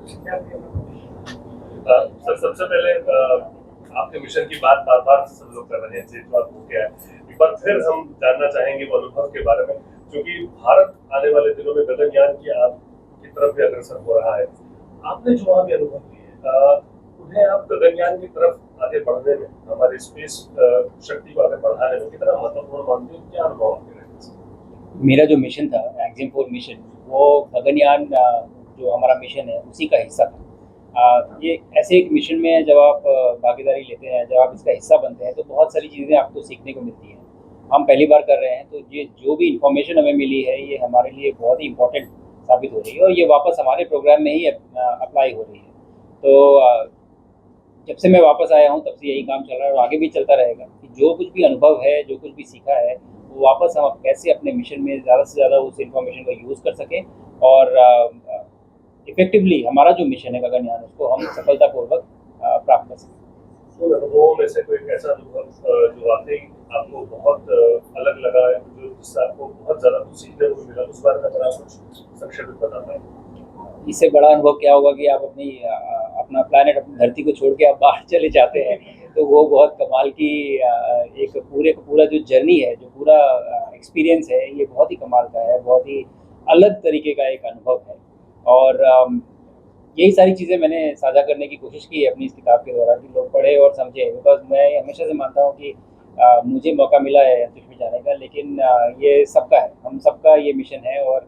Sir सबसे पहले आपके मिशन की बात बार बार सब लोग कर रहे हैं, एक बार हो गया है, एक बार फिर हम जानना चाहेंगे वो अनुभव के बारे में, क्योंकि भारत आने वाले दिनों में गगनयान की तरफ भी अग्रसर हो रहा है। आपने जो वहाँ भी अनुभव किए उन्हें आप गगनयान की तरफ आगे बढ़ने में, हमारे स्पेस शक्ति को आगे बढ़ाने में कितना महत्वपूर्ण मानते हो, क्या अनुभव आपके रहे हैं? मेरा जो मिशन था एक्जिम 4 मिशन, वो गगनयान जो हमारा मिशन है उसी का हिस्सा था। ये ऐसे एक मिशन में जब आप भागीदारी लेते हैं, जब आप इसका हिस्सा बनते हैं, तो बहुत सारी चीज़ें आपको सीखने को मिलती हैं। हम पहली बार कर रहे हैं, तो ये जो भी इन्फॉर्मेशन हमें मिली है ये हमारे लिए बहुत ही इम्पोर्टेंट साबित हो रही है, और ये वापस हमारे प्रोग्राम में ही अप्लाई हो रही है। तो जब से मैं वापस आया हूँ तब से यही काम चल रहा है और आगे भी चलता रहेगा कि जो कुछ भी अनुभव है, जो कुछ भी सीखा है, वो वापस हम कैसे अपने मिशन में ज़्यादा से ज़्यादा उस इन्फॉर्मेशन का यूज़ कर सकें, और इफ़ेक्टिवली हमारा जो मिशन है गगनयान, उसको हम सफलतापूर्वक प्राप्त कर सकें। उन अनुभवों में से कोई ऐसा अनुभव जो वाकई आपको बहुत अलग लगा है, जो जिससे आपको बहुत ज़्यादा कुछ सीखने को मिला, उस बारे में अगर आप कुछ संक्षेप में बता पाएँ? इससे बड़ा अनुभव क्या होगा कि आप अपना प्लैनेट, अपनी धरती को छोड़ के आप बाहर चले जाते हैं, तो वो बहुत कमाल की एक पूरे का पूरा जो जर्नी है, जो पूरा एक्सपीरियंस है, ये बहुत ही कमाल का है, बहुत ही अलग तरीके का एक अनुभव है। और यही सारी चीज़ें मैंने साझा करने की कोशिश की है अपनी इस किताब के द्वारा, कि लोग पढ़े और समझे, बिकॉज़ मैं हमेशा से मानता हूँ कि मुझे मौका मिला है अंतरिक्ष में जाने का, लेकिन ये सबका है, हम सबका ये मिशन है, और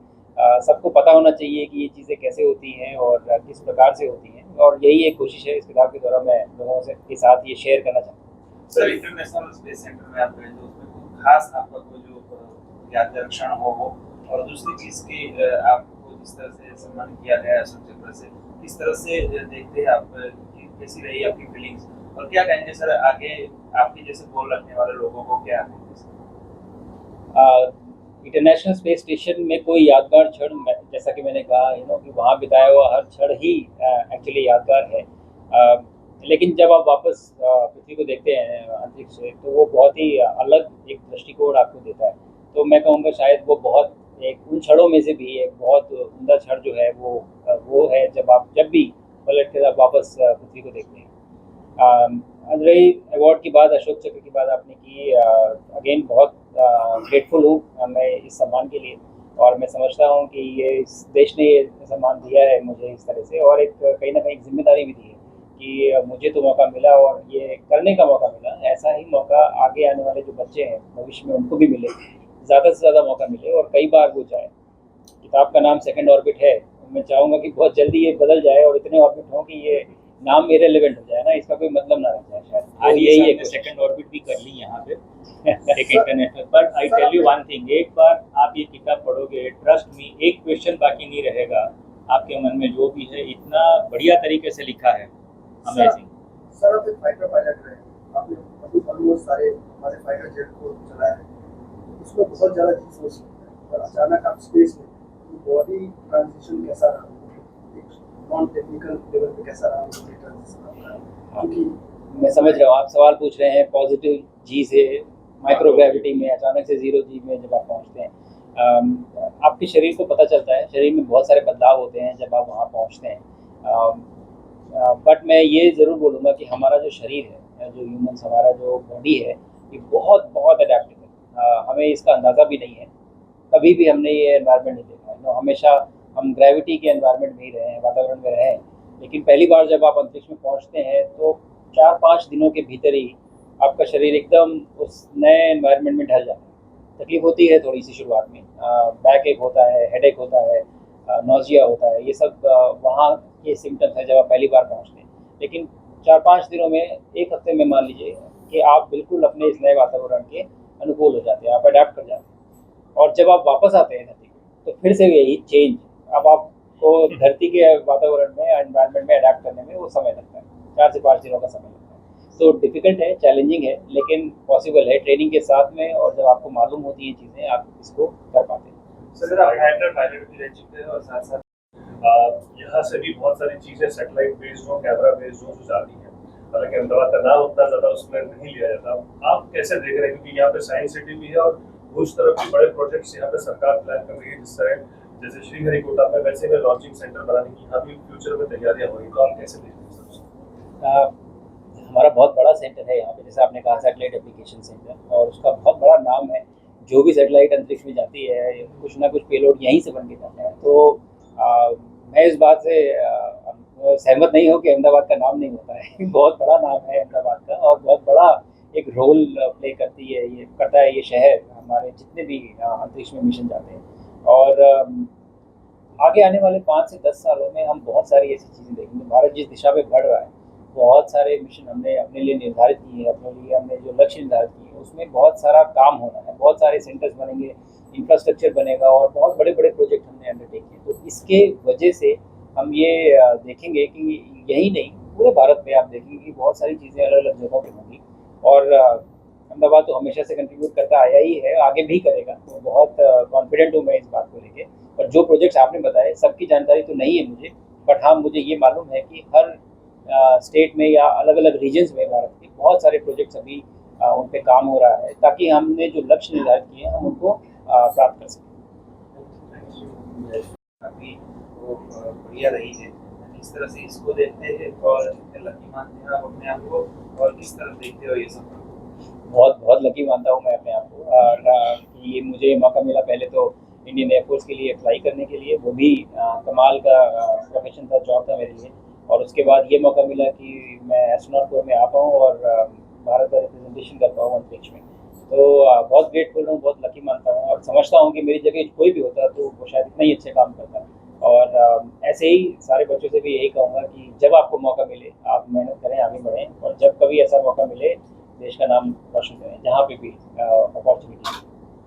सबको पता होना चाहिए कि ये चीज़ें कैसे होती हैं और किस प्रकार से होती हैं, और यही एक कोशिश है इस किताब के द्वारा मैं लोगों से के साथ ये शेयर करना चाहता हूँ। सर, इंटरनेशनल स्पेस सेंटर में आप गए तो उसमें कोई खास आपका कोई जो यादगार क्षण हो वो, और दूसरी चीज़ की आपको जिस तरह से सम्मान किया गया अशोक चक्र से, किस तरह से देखते हैं आप, कि कैसी रही आपकी फीलिंग्स, और क्या कहेंगे सर आगे आपके जैसे गोल रखने वाले लोगों को क्या कहेंगे सर? इंटरनेशनल स्पेस स्टेशन में कोई यादगार क्षण, जैसा कि मैंने कहा कि वहाँ बिताया हुआ हर क्षण ही एक्चुअली यादगार है। लेकिन जब आप वापस पृथ्वी को देखते हैं अंतरिक्ष से, तो वो बहुत ही अलग एक दृष्टिकोण आपको देता है। तो मैं कहूँगा शायद वो बहुत एक उन क्षणों में से भी एक बहुत उम्दा क्षण जो है वो है जब भी पलट कर आप वापस पृथ्वी को देखते हैं। रही अवार्ड की बात, अशोक चक्र की बात आपने की, अगेन बहुत ग्रेटफुल हूँ मैं इस सम्मान के लिए, और मैं समझता हूँ कि ये इस देश ने ये सम्मान दिया है मुझे इस तरह से, और एक कहीं ना कहीं एक जिम्मेदारी भी दी है कि मुझे तो मौका मिला और ये करने का मौका मिला, ऐसा ही मौका आगे आने वाले जो बच्चे हैं भविष्य में उनको भी मिले, ज़्यादा से ज़्यादा मौका मिले और कई बार वो जाए। किताब का नाम सेकंड ऑर्बिट है, मैं चाहूँगा कि बहुत जल्दी ये बदल जाए और इतने ऑर्बिट हों कि ये नाम इरेलीवेंट हो जाए ना, इसका कोई मतलब ना रह जाए शायद। आज तो यही यही है, सेकंड ऑर्बिट भी कर ली यहाँ पे एक international. But I tell you one thing, एक बार आप ये किताब पढ़ोगे, ट्रस्ट मी, एक क्वेश्चन बाकी नहीं रहेगा आपके मन में, जो भी है इतना बढ़िया तरीके से लिखा है, अमेजिंग। सर आप एक फाइटर पायलट रहे, आपने अभी ऑलमोस्ट सारे हमारे फाइटर जेट को चलाया है, उसमें बहुत ज़्यादा चीज़ हो सकती है, और अचानक आप स्पेस में बॉडी ट्रांजिशन कैसा रहा, एक नॉन टेक्निकल लेवल पे कैसा रहा बॉडी ट्रांजिशन आपका, क्योंकि मैं समझ रहा हूँ आप सवाल पूछ रहे हैं पॉजिटिव जी से माइक्रो ग्रेविटी में अचानक से ज़ीरो जी में जब आप पहुँचते हैं, आपके शरीर को पता चलता है, शरीर में बहुत सारे बदलाव होते हैं जब आप वहाँ पहुँचते हैं। बट मैं ये ज़रूर बोलूँगा कि हमारा जो शरीर है, जो ह्यूमन्स, हमारा जो बॉडी है, ये बहुत बहुत अडेप्टिव है। हमें इसका अंदाज़ा भी नहीं है, कभी भी हमने ये एनवायरनमेंट नहीं देखा है, हमेशा हम ग्रेविटी के एनवायरनमेंट में ही रहे हैं, वातावरण में रहे हैं। लेकिन पहली बार जब आप अंतरिक्ष में पहुंचते हैं तो 4-5 दिनों के भीतर ही आपका शरीर एकदम उस नए एनवायरनमेंट में ढल जाता है। तकलीफ होती है थोड़ी सी शुरुआत में, बैक एक होता है, हेड एक होता है, नौजिया होता है, ये सब वहाँ के सिम्टम्स हैं जब आप पहली बार पहुँचते हैं। लेकिन 4-5 दिनों में, एक हफ्ते में मान लीजिए कि आप बिल्कुल अपने इस नए वातावरण के अनुकूल हो जाते हैं, आप अडेप्ट कर जाते हैं। और जब आप वापस आते हैं धरती पे, तो फिर से यही चेंज, अब आपको धरती के वातावरण में, एनवायरनमेंट में अडेप्ट करने में वो समय लगता है, 4 से 5 दिनों का समय लगता है। तो डिफिकल्ट है, चैलेंजिंग है, लेकिन पॉसिबल है ट्रेनिंग के साथ में, और जब आपको मालूम होती है चीज़ें, आप इसको कर पाते हैं। सर आप फाइटर पायलट भी रह चुके हैं और साथ साथ यहाँ से भी बहुत सारी चीज़ें सैटेलाइट बेस्ड हो, कैमरा बेस्ड हो, जो जाती हैं, हालांकि अहमदाबाद का नाम उतना ज़्यादा उसमें नहीं लिया जाता। आप कैसे देख रहे हैं, क्योंकि यहाँ पे साइंस सिटी भी है और उस तरफ भी बड़े प्रोजेक्ट्स यहाँ पे सरकार प्लान कर रही है, जिस तरह जैसे श्रीहरिकोटा में वैसे में लॉन्चिंग सेंटर बनाने की यहाँ भी फ्यूचर में तैयारियां हो रही, तो आप कैसे देखते हैं सर? हमारा बहुत बड़ा सेंटर है यहाँ पे, जैसे आपने कहा सैटेलाइट एप्लीकेशन सेंटर, और उसका बहुत बड़ा नाम है। जो भी सैटेलाइट अंतरिक्ष में जाती है कुछ ना कुछ पेलोड यहीं से बन के जाता है। तो मैं इस बात से सहमत नहीं हूँ कि अहमदाबाद का नाम नहीं होता है। बहुत बड़ा नाम है अहमदाबाद का, और बहुत बड़ा एक रोल प्ले करता है ये शहर हमारे जितने भी अंतरिक्ष में मिशन जाते हैं। और आगे आने वाले 5 से 10 सालों में हम बहुत सारी ऐसी चीज़ें देखेंगे। भारत जिस दिशा में बढ़ रहा है, बहुत सारे मिशन हमने अपने लिए निर्धारित किए हैं, अपने लिए हमने जो लक्ष्य निर्धारित किए हैं उसमें बहुत सारा काम होना है, बहुत सारे सेंटर्स बनेंगे, इंफ्रास्ट्रक्चर बनेगा, और बहुत बड़े बड़े प्रोजेक्ट हमने अंडरटेक किए। तो इसके वजह से हम ये देखेंगे कि यही नहीं, पूरे भारत में आप देखेंगे कि बहुत सारी चीज़ें अलग अलग जगहों पर होंगी। और अहमदाबाद तो हमेशा से कंट्रीब्यूट करता आया ही है, आगे भी करेगा। तो बहुत कॉन्फिडेंट हूँ मैं इस बात को लेके। और जो प्रोजेक्ट्स आपने बताए सबकी जानकारी तो नहीं है मुझे, बट हाँ मुझे ये मालूम है कि हर स्टेट में या अलग अलग रीजन्स में भारत के बहुत सारे प्रोजेक्ट्स अभी उन पे काम हो रहा है, ताकि हमने जो लक्ष्य निर्धारित किए हैं हम उनको प्राप्त कर सकें। काफी वो बढ़िया रही है, किस तरह से इसको देखते हैं और लकी मानते हैं आप अपने आप को, और किस तरह देखते हो ये सब? बहुत बहुत लकी मानता हूँ मैं अपने आप को, और कि ये मुझे मौका मिला पहले तो इंडियन एयरफोर्स के लिए अप्लाई करने के लिए, वो भी कमाल का प्रोफेशन था, जॉब था मेरे लिए। और उसके बाद ये मौका मिला कि मैं एस्ट्रोनॉट कोर में आ पाऊँ और भारत का रिप्रेजेंटेशन कर पाऊँ अंतरिक्ष में। तो बहुत ग्रेटफुल हूँ, बहुत लकी मानता हूँ, और समझता हूँ कि मेरी जगह कोई भी होता तो वो शायद इतना ही अच्छे काम करता। और ऐसे ही सारे बच्चों से भी यही कहूँगा कि जब आपको मौका मिले आप मेहनत करें, आगे बढ़ें, और जब कभी ऐसा मौका मिले देश का नाम रोशन करें जहाँ पे भी अपॉर्चुनिटी।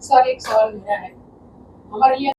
सर एक सवाल मेरा है, हमारे लिए